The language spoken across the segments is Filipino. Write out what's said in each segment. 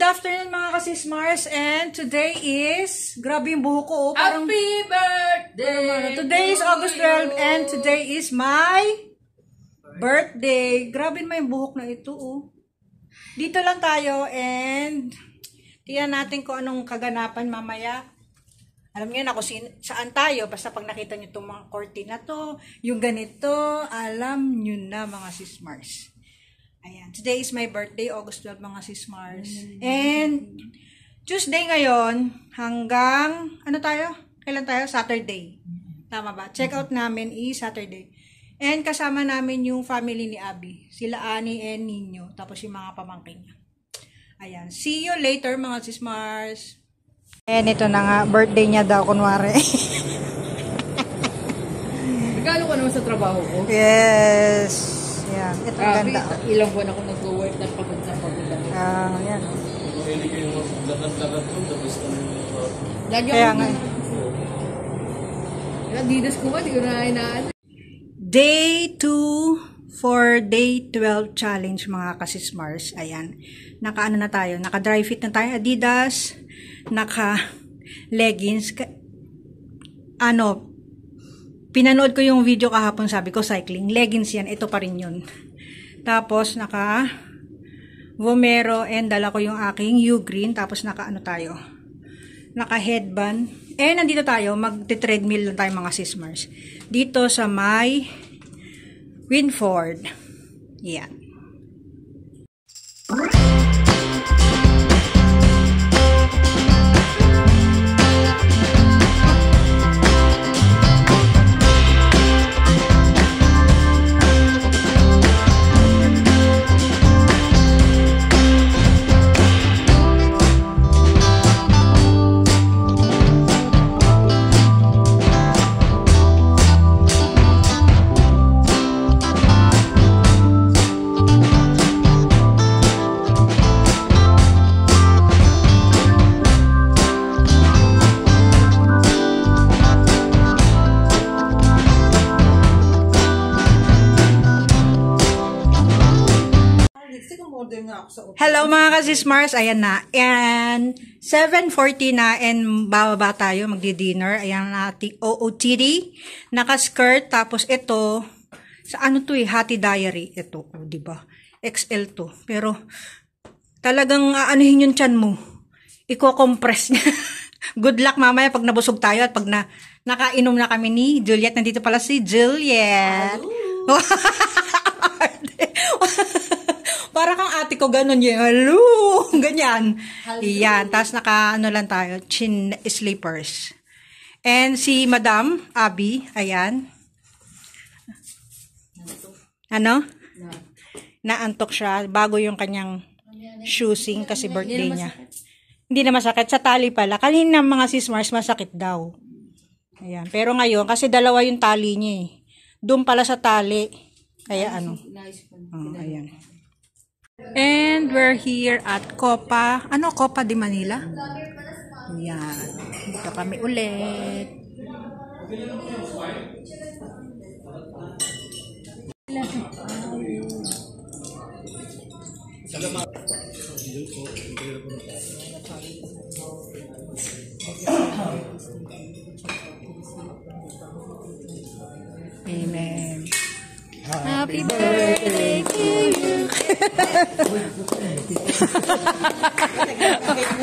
afternoon mga kasismars, and today is, grabe yung buho ko, oh, parang, Happy birthday! Today is August 12 and today is my birthday. Grabe naman yung buhok na ito, oh. Dito lang tayo and tingnan natin kung anong kaganapan mamaya. Alam niyo na kung saan tayo, basta pag nakita niyo itong mga curtain na to, yung ganito, alam niyo na mga sismars. Ayan. Today is my birthday, August 12 mga sismars. And Tuesday ngayon hanggang, ano tayo? Kailan tayo? Saturday. Tama ba? Check out namin is Saturday. And kasama namin yung family ni Abby. Sila Ani and Nino. Tapos yung mga pamangkin niya. Ayan. See you later mga sismars. And ito na nga, birthday niya daw, kunwari. Regalo ka naman sa trabaho ko. Yes. Yan. Ito ganda. Ilang buwan ako nag-work na pagod na pagod. Yan. Hindi kayo lagat-lagat doon, tapos kami Lagi kaya ako nga. Adidas ko ba? Di ko na inaan. Day 2 for day 12 challenge mga kasismars. Ayan. Naka-ano na tayo. Naka-dry fit na tayo. Adidas. Naka-leggings. Pinanood ko yung video kahapon, sabi ko cycling. Leggings yan. Ito pa rin yun. Tapos naka-Vomero and dala ko yung aking U-Green. Tapos naka-ano tayo. Naka-headband. Nandito tayo. Mag-treadmill lang tayo mga sismars. Dito sa may Winford. Yan. Hello mga kasismars, ayan na. And 7:40 na and bababa tayo, magdi-dinner. Ayan na, OOTD. Naka-skirt, tapos ito, sa ano to Hati Diary. Ito, di ba? XL to. Pero talagang aanuhin yung tiyan mo. Iko-compress niya. Good luck mamaya pag nabusog tayo at pag nakainom na kami ni Juliet. Nandito pala si Juliet. Para kang ate ko, ganun yun. Hello! Ganyan. Yan. Tapos naka-ano lang tayo, chin sleepers. And si Madam Abby, ayan. Ano? Naantok siya. Bago yung kanyang shoesing kasi birthday niya. Hindi na masakit. Sa tali pala. Kanina mga sismars, masakit daw. Ayan. Pero ngayon, kasi dalawa yung tali niya eh. Doon pala sa tali. Kaya ano. Ayan. And we're here at Copa. Ano? Copa de Manila? Yan. Dito kami ulit. Amen. Happy birthday to you.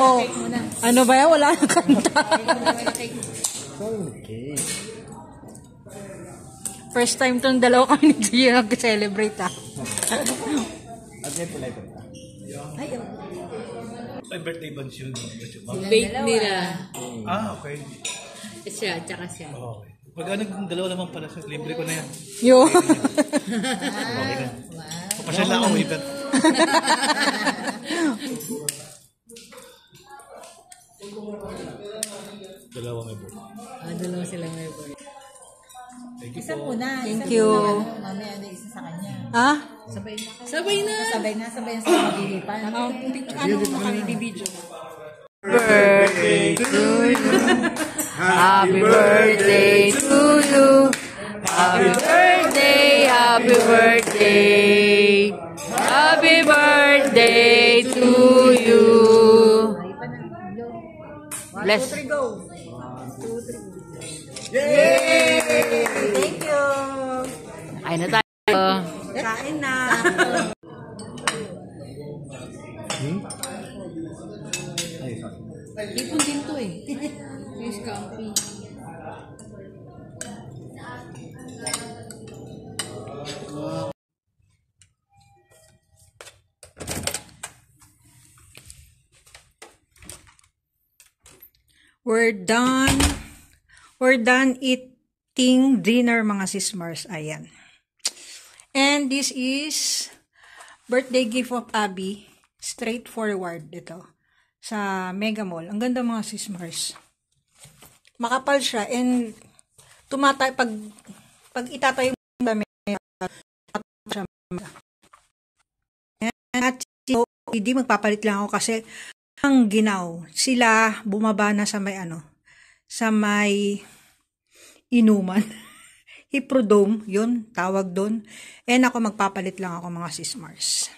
Oh, ano ba yan? Wala nang kanta. Okay. First time tong dalawa kami ni Gio nag-celebrate Ay, birthday bunch yun. Bake nila. Okay. Siya, tsaka siya. Okay. Pag dalawa naman pala siya, libre ko na yan. Yo. Okay na. Papasyal na ako, Iber. Dalawa may birthday. Dalawa sila may birthday. Isa muna. Thank you. Mamaya na isa sa kanya. Sabay na. Sabay na sa maglilipan. Ano kami bibidyo? Birthday to you. Happy birthday to you. Happy birthday, happy birthday. Happy birthday to you. Bless. 2, 3, go. 2, 3. Yay! Thank you. Kain na tayo. Kain na. Ipon din to eh. Yes, comfy. We're done. We're done eating dinner, mga sismars. Ayan. And this is birthday gift of Abby. Straightforward ito. Sa Mega Mall. Ang ganda, mga sismars. Makapal siya and tumatay pag itatayo mo dami. At hindi magpapalit lang ako kasi ang ginaw, sila bumaba na sa may sa may inuman. Hippodrome, yun, tawag doon. And ako magpapalit lang ako, mga sismars.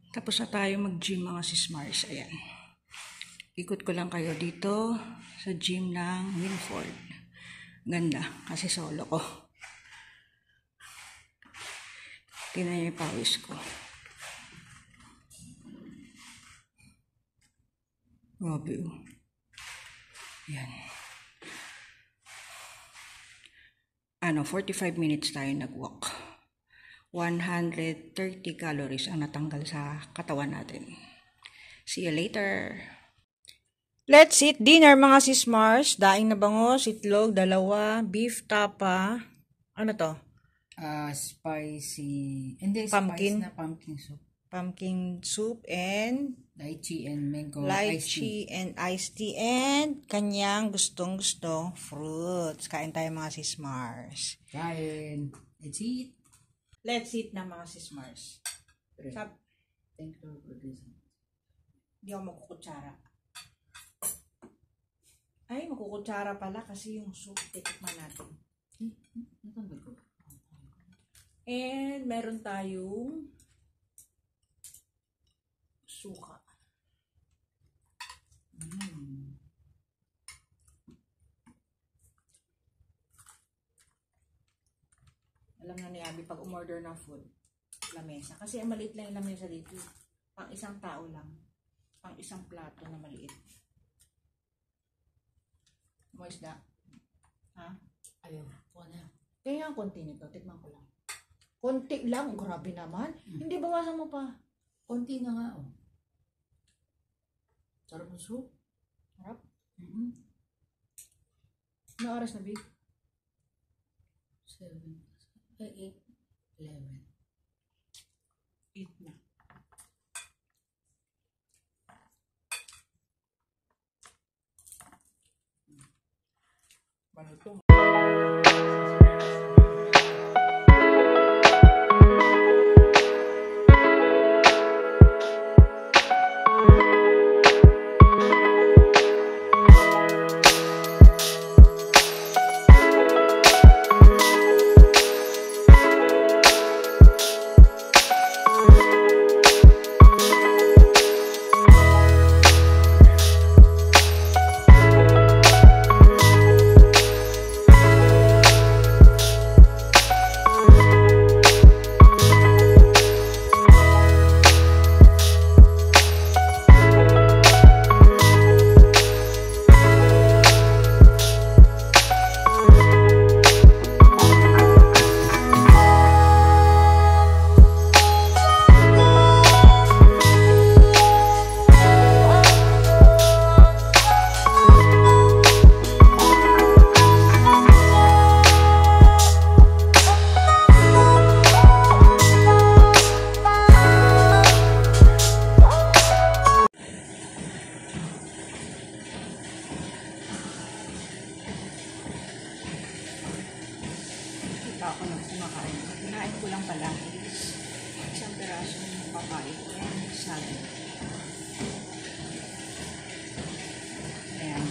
Tapos na tayo mag-gym, mga sismars. Ayan. Ikot ko lang kayo dito sa gym ng Winford. Ganda. Kasi solo ko. Tingnan niyo yung pawis ko. Grabe oh. Ayan. 45 minutes tayo nag-walk. 130 calories ang natanggal sa katawan natin. See you later. Let's eat dinner, mga sismars. Daing na bangos, itlog, 2, beef tapa. Ano to? Spicy. Hindi, Pumpkin. spice na pumpkin soup. Pumpkin soup and Lychee and mango. lychee and iced tea and kanyang gustong-gustong fruits. Kain tayo, mga sismars. Kain. Let's eat. Let's eat na, mga sismars. Thank you for this. Hindi ako magkukutsara. Ay, magkukutsara pala kasi yung soup, titikman natin. Natanggal ko. And meron tayong suka. Alam na ni Abby, pag umorder ng food, lamesa. Kasi maliit lang yung lamesa dito. Pang isang tao lang. Pang isang plato na maliit. Mo isda? Ha? Ayaw. Wala. Kaya ang konti nito, tikman ko lang. Konti lang, grabe naman. Hindi, bawasan mo pa. Konti na nga, oh. Sarap ng soup. Harap? Ano oras na, Big? 7, 8, 11. 8 na. Malutong. papaya and saging. Ayan.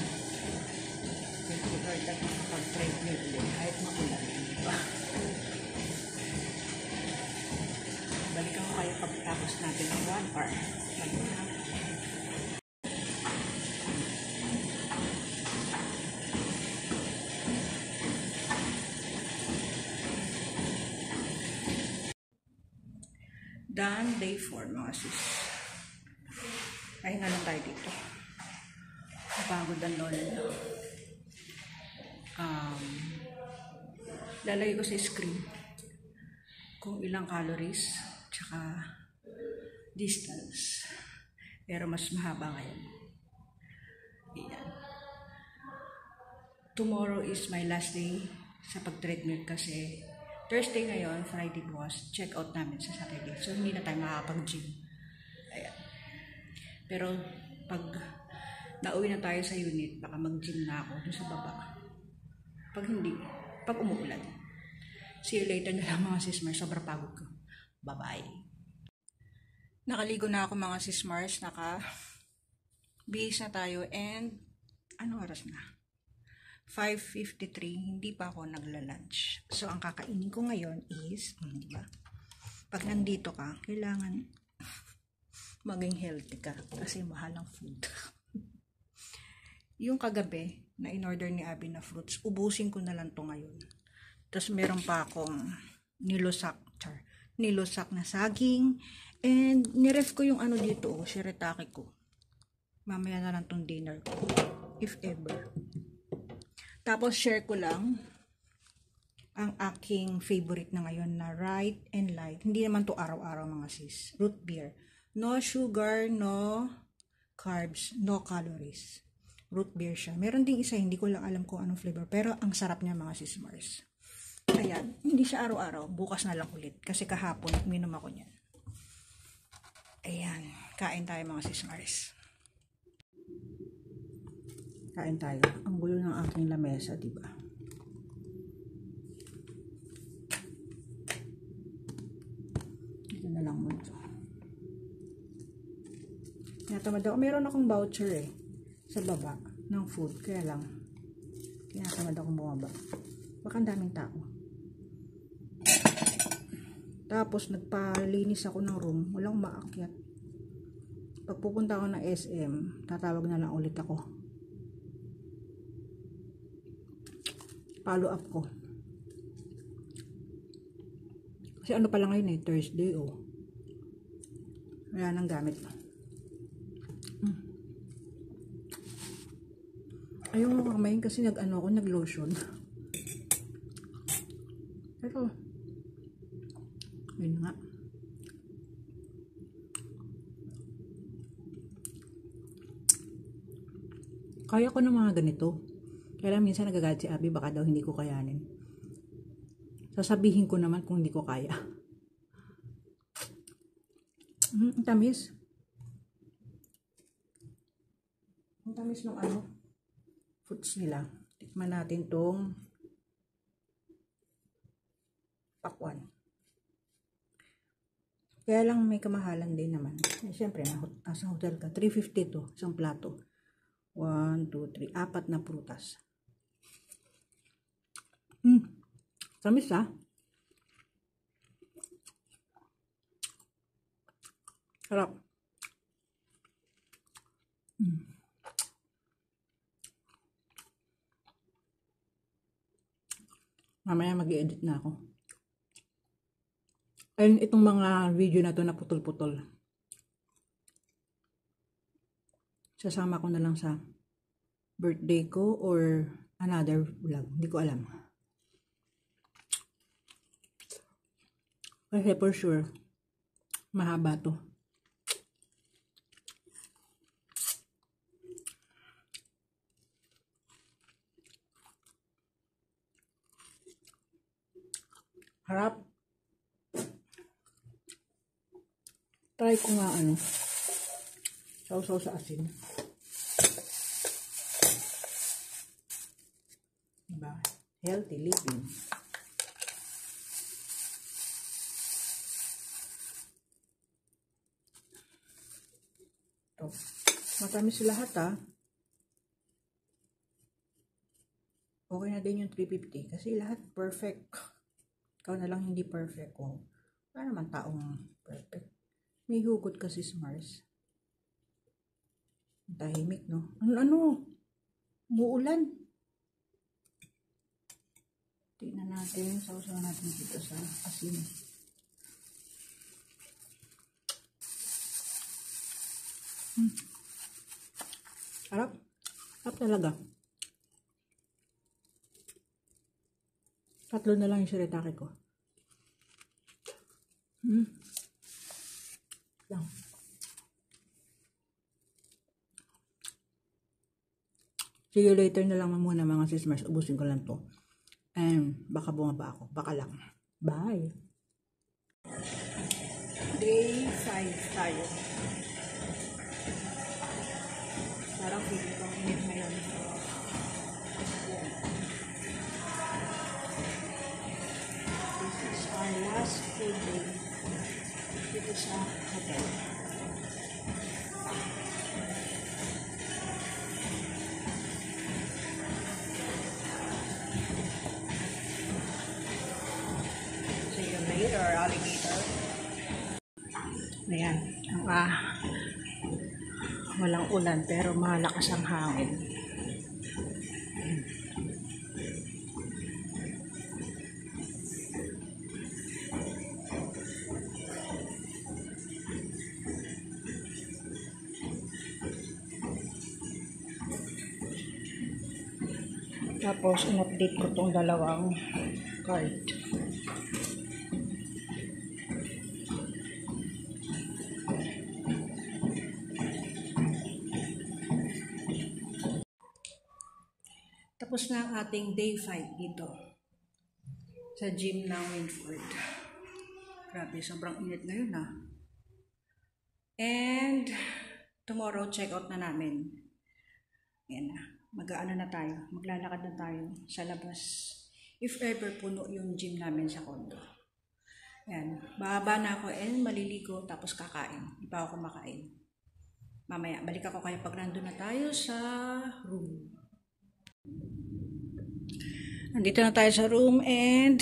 Thank you Lord at makapag-trade me ulit kahit makulan. Balikan ko kayo pagtapos natin ng 1 hour. Done day 4 mga sis. Pahinga lang tayo dito. Napagod ang lola niya. Lalagay ko sa screen kung ilang calories tsaka distance. Pero mas mahaba ngayon. Ayan. Tomorrow is my last day sa pag-treadmill kasi Thursday ngayon, Friday bukas, check out namin sa Saturday. So, hindi na tayo makakapag-gym. Ayan. Pero, pag nauwi na tayo sa unit, baka mag-gym na ako dun sa baba. Pag hindi, pag umuulan. See you later na lang mga sismars. Sobrang pagod ko. Bye-bye. Nakaligo na ako mga sismars. Bihis na tayo and ano oras na? 5:53, hindi pa ako nagla-lunch. So, ang kakainin ko ngayon is, di ba? Pag nandito ka, kailangan maging healthy ka kasi mahal ang food. Yung kagabi, na in-order ni Abby na fruits, ubusin ko na lang to ngayon. Tapos, meron pa akong nilusak na saging, and niref ko yung ano dito, shirataki ko. Mamaya na lang tong dinner ko, if ever. Tapos, share ko lang ang aking favorite na ngayon na Right and Light. Hindi naman to araw-araw mga sis. Root beer. No sugar, no carbs, no calories. Root beer siya. Meron ding isa, hindi ko lang alam kung anong flavor. Pero ang sarap niya mga sis Mars. Ayan, hindi siya araw-araw. Bukas na lang ulit. Kasi kahapon, minom ako niyan. Ayan, kain tayo mga sis Mars. Kain tayo. Ang gulo ng aking lamesa, di ba? Ito na lang mo ito. Tinatamad ako. Meron akong voucher sa baba ng food. Kaya lang, tinatamad akong bumaba. Baka ang daming tao. Tapos, nagpalinis ako ng room. Walang maakyat. Pag pupunta ako ng SM, tatawag na lang ulit ako. Follow up ko. Kasi ano pala ngayon Thursday Wala nang gamit. Ayaw mo kamayin kasi nag-lotion. Pero, yun nga. Kaya ko ng mga ganito. Kaya minsan nagagalit si Abby, baka daw hindi ko kayanin. Sasabihin ko naman kung hindi ko kaya. Ang tamis. Ang tamis ng fruits nila. Tikman natin tong pakwan. Kaya lang may kamahalan din naman. Siyempre, nasa hotel ka. 350 to, isang plato. 1, 2, 3, 4 na prutas. Tamis Sarap. Mamaya mag-i-edit na ako. Ayun, itong mga video na to na putol-putol. Sasama ko na lang sa birthday ko or another vlog. Hindi ko alam. Kasi for sure, mahaba to. Harap. Try ko nga sausaw sa asin. Diba? Healthy living. Ito. Matamis lahat ha. Okay na din yung 350 kasi lahat perfect. Ikaw na lang hindi perfect. Oh. Wala naman taong perfect. May hugot kasi si Mars. Tahimik, no? Ano? Muulan. Tingnan natin. Sausaw natin dito sa asin. Harap. Harap talaga. Tatlo na lang yung shirataki ko. Lang. Sige, later na lang muna mga sismars. Ubusin ko lang to. Baka bumaba ako. Baka lang. Bye! Day 5 tayo. Parang feeling ko ang init ngayon. This is our last food day. Dito sa hotel. See you later, alligator. Ayan. Walang ulan pero malakas ang hangin. Tapos in-update ko tong dalawang card. Tapos na ang ating day 5 dito sa gym ng Winford. Grabe, sobrang init ngayon ha. And tomorrow check out na namin. Yan na. Mag-aano na tayo. Maglalakad na tayo sa labas. If ever puno yung gym namin sa condo. Yan. Bababa na ako and maliligo tapos kakain. Di pa ako kumakain. Mamaya, balik ako kaya pag nandun na tayo sa room. Nandito na tayo sa room and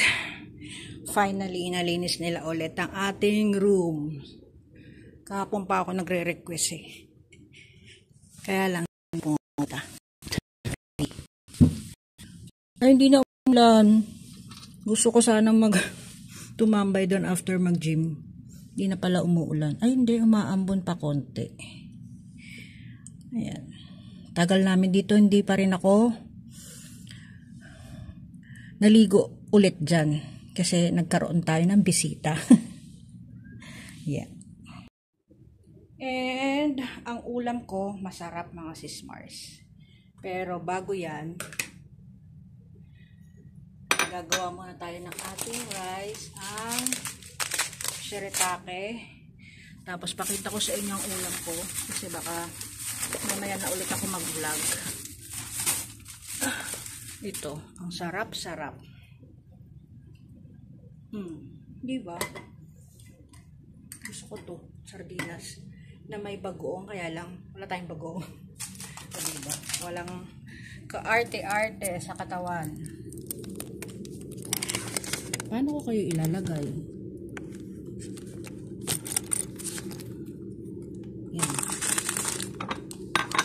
finally nalinis nila ulit ang ating room. Kahapon pa ako nagre-request eh. Kaya lang pumunta. Ay, hindi na umulan. Gusto ko sana tumambay doon after mag-gym. Hindi na pala umuulan. Ay, hindi. Umaambon pa konti. Ayan. Tagal namin dito. Hindi pa rin ako naligo ulit dyan. Kasi nagkaroon tayo ng bisita. Yeah. And ang ulam ko, masarap mga sismars. Pero bago yan, gagawa muna tayo ng ating rice, ang shirataki. Tapos pakita ko sa inyo ang ulam ko kasi baka mamaya na ulit ako mag-vlog. Ito, ang sarap-sarap. Diba? Gusto ko to, sardinas na may bagoong, kaya lang wala tayong bagoong. Diba? Walang kaarte-arte sa katawan. Paano ko kayo ilalagay? Yan.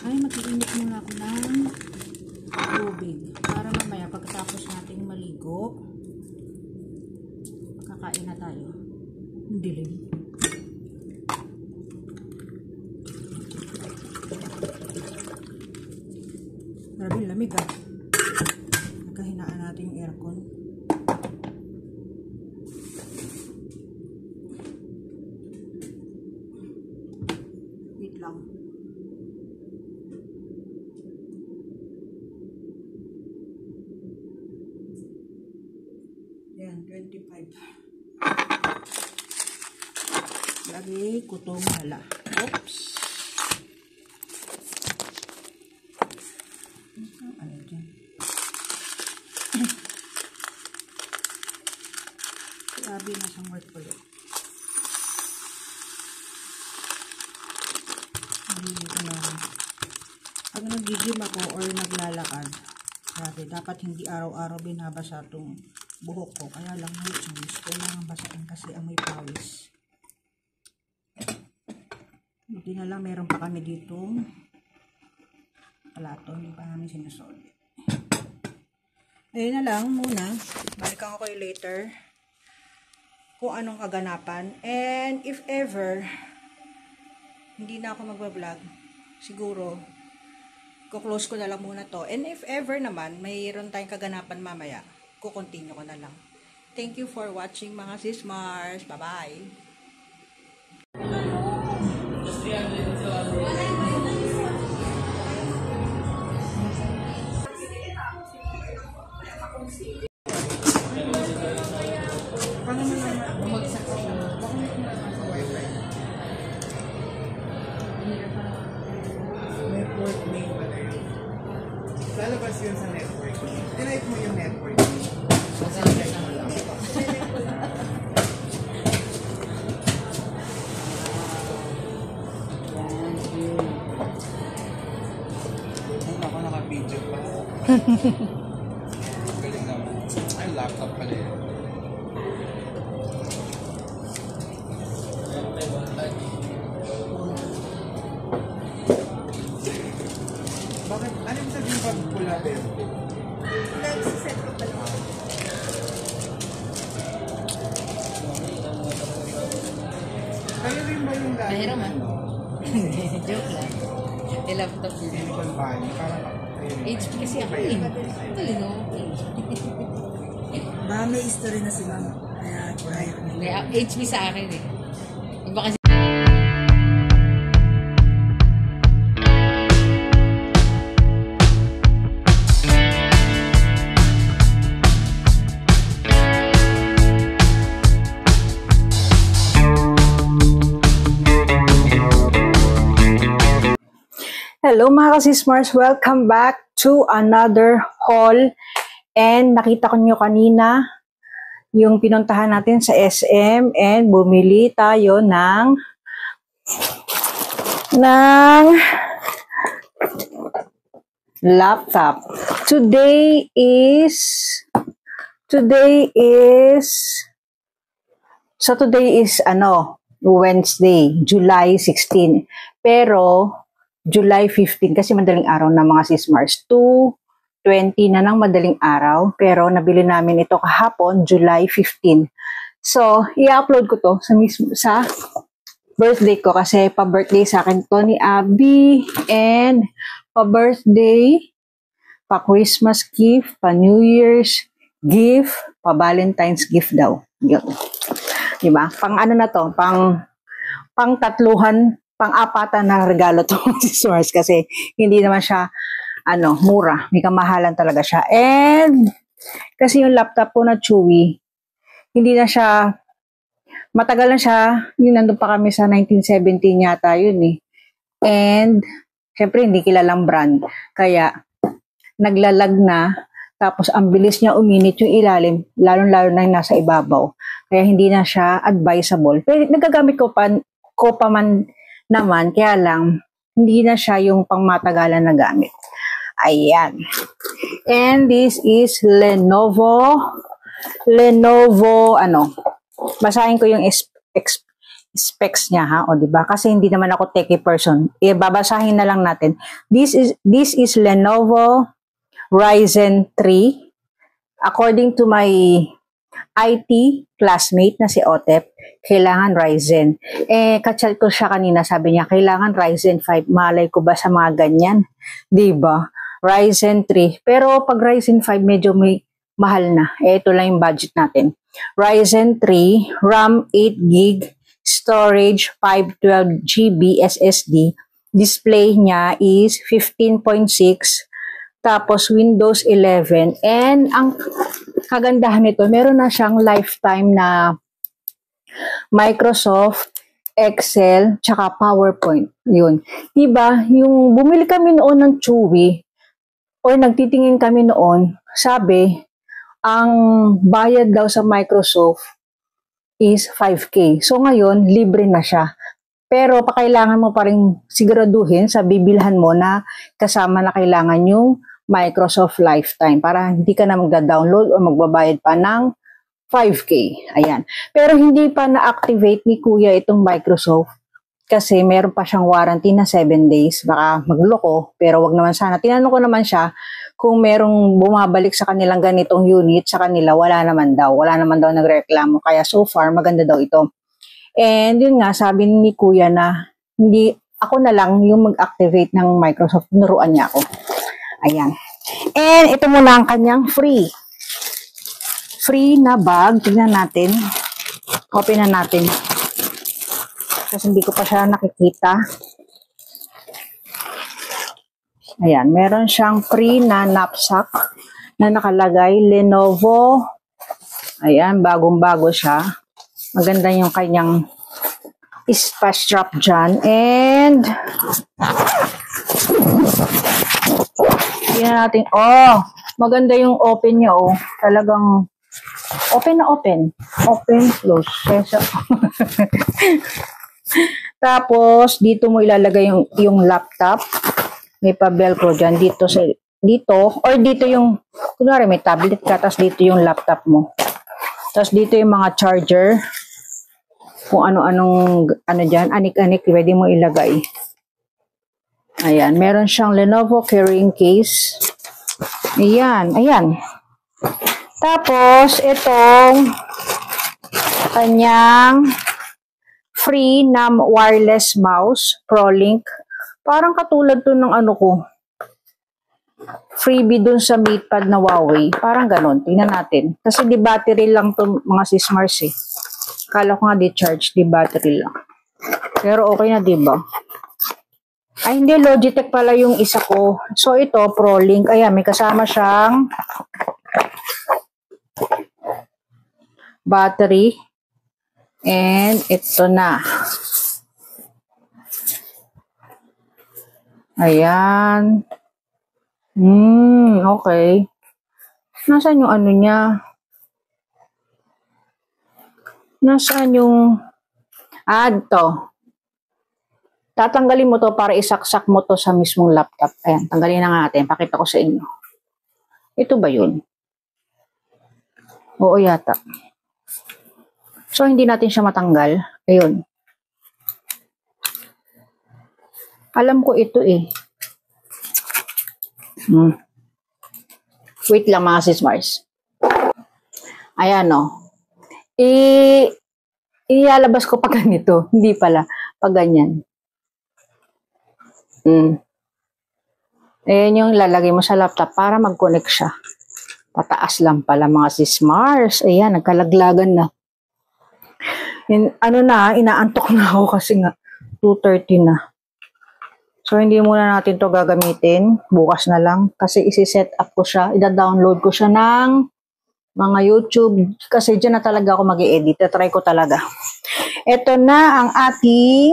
Ay, mag-iinit muna ako ng tubig. Para mamaya pagkatapos nating maligo, kakain na tayo. Dilim. Grabe, lamig ah. Nagkahinaan natin yung aircon. Wait lang. Yan, 25. Lagi kutong hala. Oops. Ano dyan? Grabe na sa work ulit. ano, pag nag-gym ako or naglalakad, grabe, dapat hindi araw-araw binabasa itong buhok ko. Kaya lang may choice. Kailangan basahin kasi amoy pawis. Hindi na lang, meron pa kami dito palato, hindi pa namin sinusod. Ayun na lang muna. Balikan ko kayo later kung anong kaganapan. And if ever hindi na ako magbablog, siguro kuklose ko na lang muna to. And if ever naman mayroon tayong kaganapan mamaya, kukontinue ko na lang. Thank you for watching mga sis Mars. Bye-bye! Network name pala yun. Lalabas yun sa network. Type mo yung network. Ako naka-video pa. Galing naman. Ay, laptop pala yun. Bakit? Ano yung sabihin pag pula din? Nagsiset ko pala. Kayo rin ba yung dati? Mahirap, ah. Joke lang. I-laptop yun. Silicon Valley, parang kayo rin. HP kasi ako eh. Talino. Baka may history na sila. Kaya, May HP sa akin eh. Iba kasi Hello mga kasismars, welcome back to another haul. And nakita ko nyo kanina yung pinuntahan natin sa SM and bumili tayo ng laptop. Today is Wednesday, July 16. Pero July 15 kasi madaling araw na mga sismars. 2:20 na ng madaling araw. Pero nabili namin ito kahapon, July 15. So, i-upload ko to sa birthday ko kasi pa-birthday sa akin to ni Abby. And pa-birthday, pa-Christmas gift, pa-New Year's gift, pa-Valentine's gift daw. Yun. Diba? Pang ano na to, pang tatluhan, pang-apatan na regalo to si Source kasi hindi naman siya mura, may kamahalan talaga siya. And kasi yung laptop ko na Chewy, hindi na siya matagal na siya, nandun pa kami sa 1917 yata yun eh. And syempre hindi kilalang brand, kaya naglalag na, tapos ang bilis niya uminit yung ilalim, lalo-lalo na yung nasa ibabaw, kaya hindi na siya advisable. Pero nagagamit ko pa man naman, kaya lang, hindi na siya yung pangmatagalan na gamit. Ayan. And this is Lenovo, basahin ko yung specs niya ha, o diba? Kasi hindi naman ako techie person. Babasahin na lang natin. This is Lenovo Ryzen 3. According to my IT classmate na si Otep, kailangan Ryzen. Kachat ko siya kanina, sabi niya, kailangan Ryzen 5. Malay ko ba sa mga ganyan? Diba? Ryzen 3. Pero pag Ryzen 5, medyo may mahal na. Ito lang yung budget natin. Ryzen 3, RAM 8GB, storage 512GB SSD. Display niya is 15.6. Tapos Windows 11. And ang kagandahan nito, meron na siyang lifetime na Microsoft, Excel, tsaka PowerPoint. Yun. Diba, yung bumili kami noon ng Chewy, or nagtitingin kami noon, sabi, ang bayad daw sa Microsoft is 5K. So ngayon, libre na siya. Pero pakailangan mo pa rin siguraduhin sa bibilhan mo na kasama na kailangan yung Microsoft Lifetime para hindi ka na magda-download o magbabayad pa ng 5K. Ayan. Pero hindi pa na-activate ni Kuya itong Microsoft kasi meron pa siyang warranty na 7 days. Baka magloko, pero wag naman sana. Tinanong ko naman siya kung merong bumabalik sa kanilang ganitong unit sa kanila, wala naman daw. Wala naman daw nagreklamo. Kaya so far, maganda daw ito. And yun nga, sabi ni Kuya na hindi ako na lang yung mag-activate ng Microsoft. Nuruan niya ako. Ayan. And ito muna ang kanyang free. Free na bag. Tignan natin. Open na natin. Kasi hindi ko pa siya nakikita. Ayan. Meron siyang free na knapsack na nakalagay Lenovo. Ayan. Bagong-bago siya. Maganda yung kanyang space strap dyan. And yan natin. Oh, maganda yung open niya. Oh. Talagang open na open. Open, close. Tapos, dito mo ilalagay yung laptop. May pa-velcro dyan. Dito, or dito yung, kunwari may tablet ka, tapos dito yung laptop mo. Tapos dito yung mga charger. Kung ano-anong, dyan, anik-anik, pwede mo ilagay. Ayan, meron siyang Lenovo carrying case. Ayan, ayan. Tapos, itong kanyang free na wireless mouse, ProLink. Parang katulad to ng ano ko. Freebie dun sa MatePad na Huawei. Parang ganun. Tingnan natin. Kasi di battery lang to mga sis-Mars eh. Kala ko nga di charge, di battery lang. Pero okay na, di ba? Ay, hindi. Logitech pala yung isa ko. So, ito, ProLink. Ayan, may kasama siyang battery. And ito na. Ayan. Okay. Nasaan yung ano niya? Nasaan yung ito. Tatanggalin mo to para isaksak mo to sa mismong laptop. Ayan, tanggalin na nga natin. Pakita ko sa inyo. Ito ba yun? Oo yata. So, hindi natin siya matanggal. Ayun. Alam ko ito eh. Wait lang mga sis-Mars. Ayan o. Ilalabas ko pa ganito. Hindi pala. Pag ganyan. Ayan yung lalagay mo sa laptop para mag-connect siya. Pataas lang pala mga sis-Mars. Ayan, nagkalaglagan na. Inaantok na ako kasi nga 2:30 na. So, hindi muna natin to gagamitin. Bukas na lang. Kasi isi-set up ko siya. Ida-download ko siya ng mga YouTube. Kasi dyan na talaga ako mag-i-edit. Try ko talaga. Ito na ang ating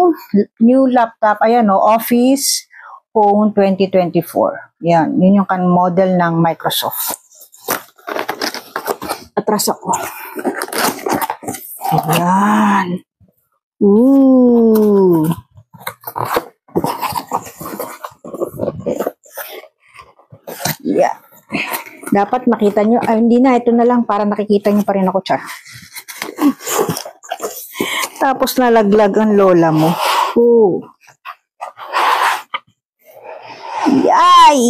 new laptop. Ayan o, Office Phone 2024. Yan. Yun yung model ng Microsoft. Atras ako. Ayan. Ooh. Yeah. Dapat makita nyo. Ay, hindi na. Ito na lang para nakikita nyo pa rin ako, char. Tapos nalaglag ang lola mo. Ooh. Yay!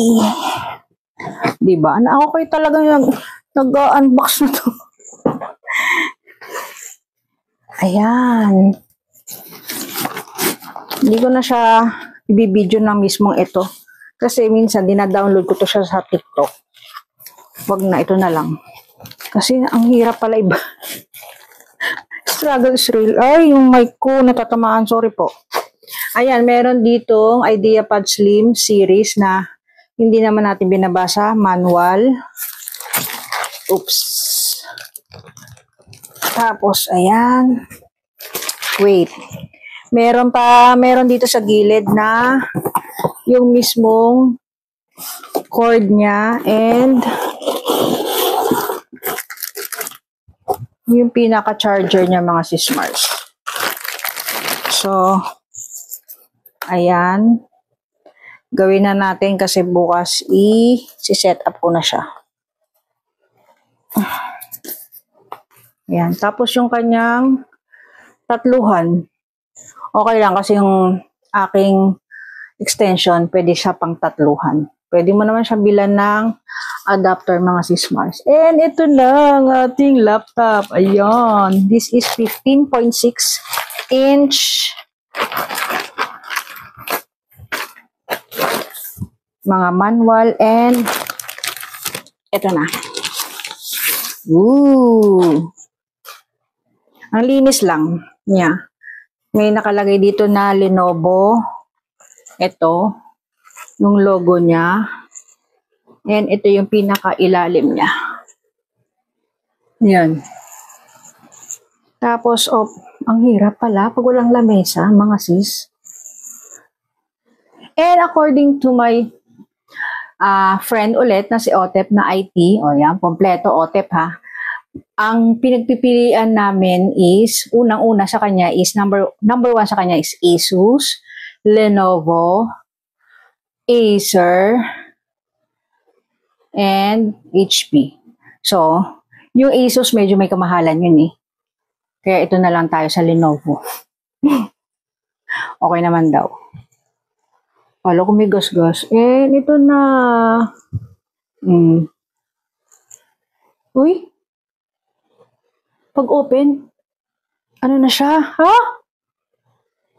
Diba? Ako kayo talaga nag-unbox na to. Ayan. Hindi ko na siya ibibideo ng mismong ito. Kasi minsan, dina-download ko to siya sa TikTok. Wag na, ito na lang. Kasi ang hirap pala iba. Struggle is real. Ay, yung mic ko, natatamaan. Sorry po. Ayan, meron ditong IdeaPad Slim series na hindi naman natin binabasa. Manual. Oops. Tapos, ayan. Wait. Meron dito sa gilid na yung mismong cord niya and yung pinaka-charger niya mga sis-Mars. So, Ayan. Gawin na natin kasi bukas i-set up ko na siya. Ayan. Tapos yung kanyang tatluhan. Okay lang kasi yung aking extension, pwede siya pang tatluhan. Pwede mo naman siya bilan ng adapter, mga sis-Mars. And ito na ang ating laptop. Ayan. This is 15.6 inch. Mga manual and ito na. Ooh. Ang linis lang niya. May nakalagay dito na Lenovo. Ito. Yung logo niya. And ito yung pinaka-ilalim niya. Yan. Tapos, ang hirap pala pag walang lamesa, mga sis. And according to my friend ulit na si Otep na IT, yan, kompleto Otep ha. Ang pinagpipilian namin is, unang-una sa kanya is, number one sa kanya is Asus, Lenovo, Acer, and HP. So, yung Asus medyo may kamahalan yun eh. Kaya ito na lang tayo sa Lenovo. Okay naman daw. Kala ko may gas-gas. Ito na. Uy. Pag open, ano na siya? Ha?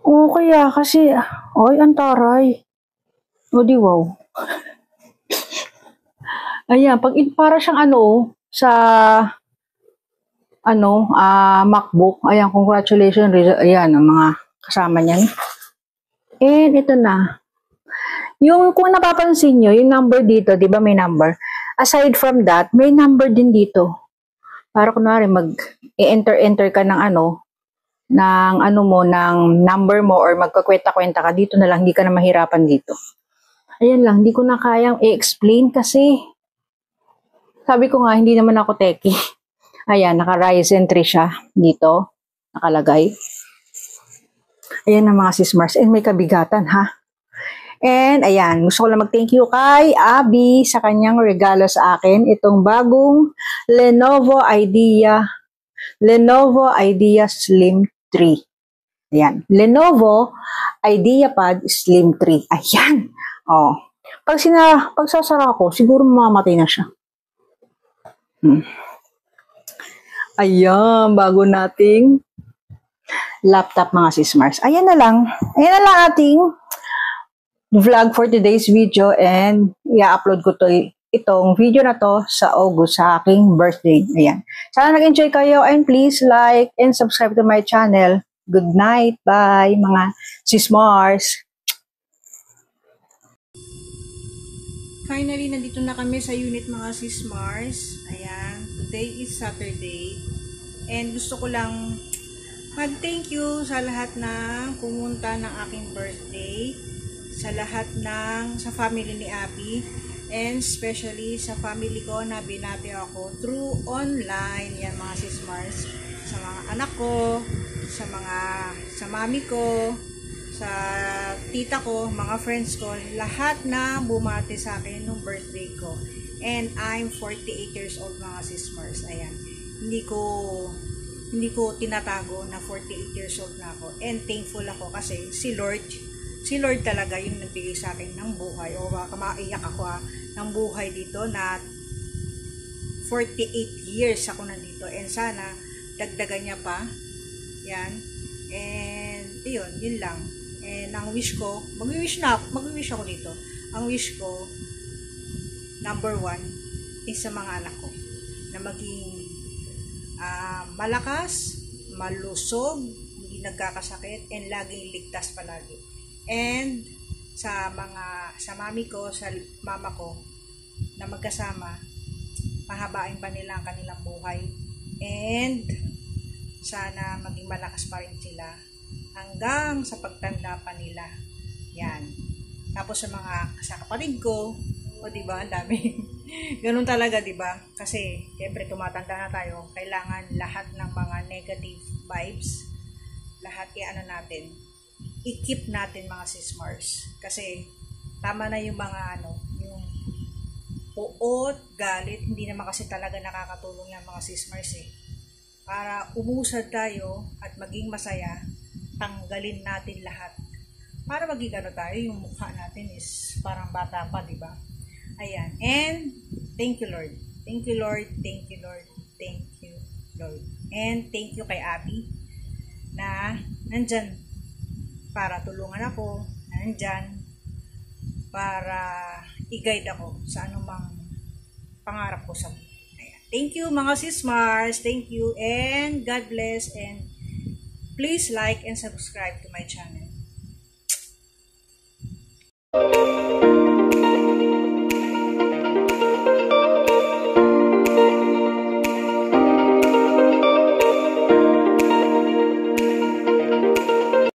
Oo, kaya kasi, ay, antaray. O, di wow. Ayan, para siyang sa MacBook. Ayan, congratulations. Ayan, ang mga kasama niyan. And ito na. Yung kung napapansin nyo, yung number dito, di ba may number? Aside from that, may number din dito. Para kunwari mag-enter ka ng ng number mo or magkakwenta-kwenta ka dito na lang, hindi ka na mahirapan dito. Ayan lang, hindi ko na kayang i-explain kasi sabi ko nga, hindi naman ako techie. Ayan, naka-Ryzen 3 siya dito, nakalagay. Ayan ang mga sis-Mars. And may kabigatan, ha? And ayan, gusto ko lang mag-thank you kay Abby sa kanyang regalo sa akin. Itong bagong Lenovo IDEA Slim 3. Ayan, Lenovo IdeaPad Slim 3. Ayan. Oh. Pag sasara ko, siguro mamamatay na siya. Ayan, bago nating laptop, mga sis-Mars. Ayan na lang ating vlog for today's video, and i-upload ko itong video na to sa August, sa aking birthday. Ayan. Sana nag-enjoy kayo, and please like and subscribe to my channel. Good night. Bye, mga sis-Mars. Finally, nandito na kami sa unit, mga sis-Mars. Ayan. Today is Saturday. And gusto ko lang mag-thank you sa lahat ng pumunta ng aking birthday. Sa lahat sa family ni Abby. And especially sa family ko na binati ako through online. Yan, mga sis-Mars. Sa mga anak ko, sa mami ko, sa tita ko, mga friends ko, lahat na bumati sa akin nung birthday ko. And I'm 48 years old, mga sis-Mars. Ayan. Hindi ko tinatago na 48 years old na ako. And thankful ako kasi si Lord talaga yung nagbigay sa akin ng buhay. O baka maiyak ako ng buhay dito na 48 years ako nandito. And sana dagdagan niya pa. Yan. And yun lang. And ang wish ko, mag-wish ako dito. Ang wish ko, number 1 is sa mga anak ko na maging malakas, malusog, hindi nagkakasakit, and laging ligtas palagi. And sa mami ko, sa mama ko na magkasama, mahabain pa nila ang kanilang buhay, and sana maging malakas pa rin sila hanggang sa pagtanda pa nila. Yan. Tapos sa kapatid ko, diba, ang dami. Ganun talaga, diba? Kasi, siyempre, tumatanda na tayo. Kailangan lahat ng mga negative vibes, lahat natin, i-keep natin mga sismars. Kasi tama na yung mga yung puot, galit, hindi naman kasi talaga nakakatulong yung mga sismars eh. Para umusad tayo at maging masaya, tanggalin natin lahat. Para maging tayo, yung mukha natin is parang bata pa, di ba? Ayan. And thank you, Lord. Thank you, Lord. Thank you, Lord. Thank you, Lord. And thank you kay Abby na nandyan para tulungan ako, nandyan para i-guide ako sa anumang pangarap ko sa buhay. Ayan. Thank you mga sis-Mars. Thank you and God bless, and please like and subscribe to my channel.